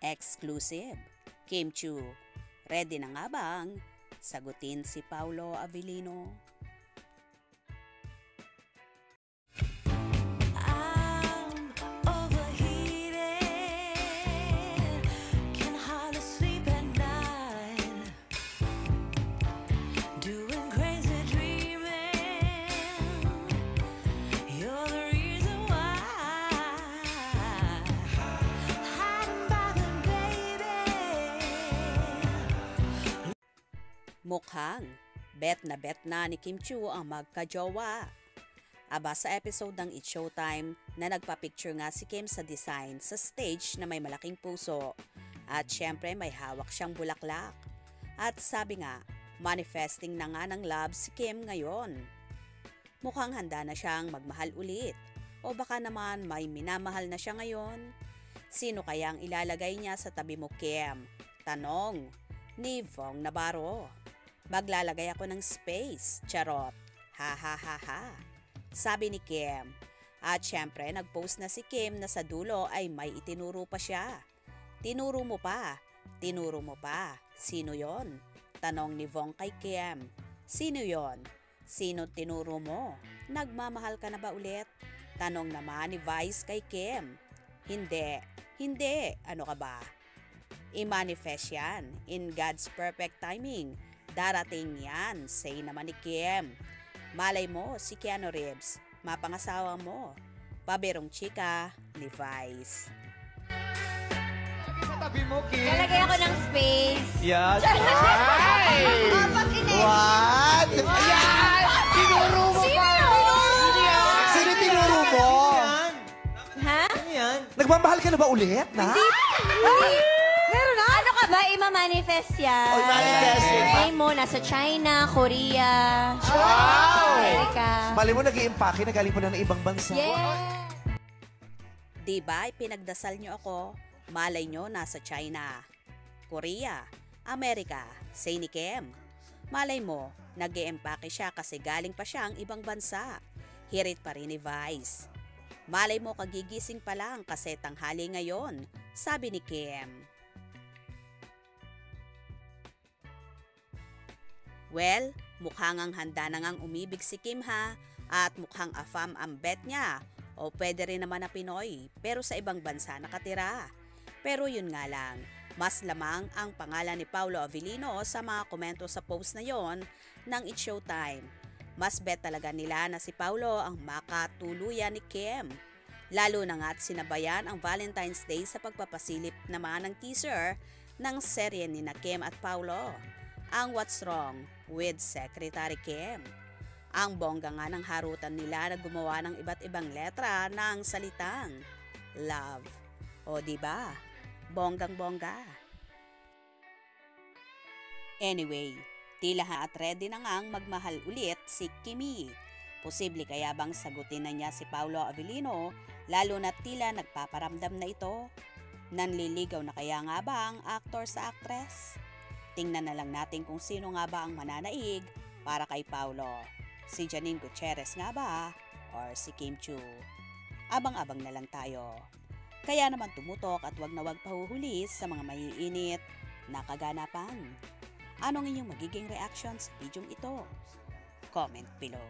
Exclusive. Kim Chiu, ready na nga bang sagutin si Paulo Avellino? Mukhang bet na ni Kim Chiu ang magkajowa. Aba sa episode ng It's Showtime na nagpa-picture nga si Kim sa design sa stage na may malaking puso at syempre may hawak siyang bulaklak. At sabi nga, manifesting na nga ng love si Kim ngayon. Mukhang handa na siyang magmahal ulit o baka naman may minamahal na siya ngayon. Sino kayang ilalagay niya sa tabi mo, Kim? Tanong ni Vong Navarro. Maglalagay ako ng space, charot. Ha ha ha ha. Sabi ni Kim. At syempre nagpost na si Kim na sa dulo ay may itinuro pa siya. Tinuro mo pa. Tinuro mo pa. Sino yon? Tanong ni Vong kay Kim. Sino yon? Sino tinuro mo? Nagmamahal ka na ba ulit? Tanong naman ni Vice kay Kim. Hindi. Hindi. Ano ka ba? I-manifest yan. In God's perfect timing. Darating yan, say naman ni Kim. Malay mo si Keanu Reeves, mapangasawa mo. Pabirong chika ni Vice. Sa tabi mo, Kim. Lalagay ako ng space. Yan. Ay! What? Yan! Tinuro mo pa! Sino tinuro mo? Ha? Ano yan? Nagmamahal ka na ba ulit? Hindi. Meron na? Ano ka ba? Ima-manifest yan. Oh, manifest. Ay mo, nasa China, Korea, America. Mali mo, nag-i-impake na galing po na ng ibang bansa. Yeah. Diba, pinagdasal nyo ako. Malay nyo, nasa China, Korea, Amerika, say ni Kim. Malay mo, nag-i-empake siya kasi galing pa siyang ibang bansa. Hirit pa rin ni Vice. Malay mo, kagigising pa lang kasi tanghali ngayon, sabi ni Kim. Well, mukhang ang handa na ngang umibig si Kim ha, at mukhang afam ang bet niya. O pwede rin naman na Pinoy, pero sa ibang bansa nakatira. Pero yun nga lang, mas lamang ang pangalan ni Paulo Avellino sa mga komento sa post na yon ng It's Showtime. Mas bet talaga nila na si Paulo ang makatuluyan ni Kim. Lalo na nga't sinabayan ang Valentine's Day sa pagpapasilip naman ng teaser ng serye ni na Kim at Paulo. Ang What's Wrong with Secretary Kim. Ang bongga nga ng harutan nila na gumawa ng iba't ibang letra ng salitang love. O diba? Bonggang-bongga. Anyway, tila at ready na ngang magmahal ulit si Kimi. Posible kaya bang sagutin na niya si Paulo Avellino, lalo na tila nagpaparamdam na ito? Nanliligaw na kaya nga ba ang actor sa actress? Tingnan na lang natin kung sino nga ba ang mananaig para kay Paulo. Si Janine Gutierrez nga ba or si Kim Chiu? Abang-abang na lang tayo. Kaya naman tumutok at wag na wag pahuhuli sa mga maiinit na kaganapan. Anong inyong magiging reaction sa video ito? Comment below.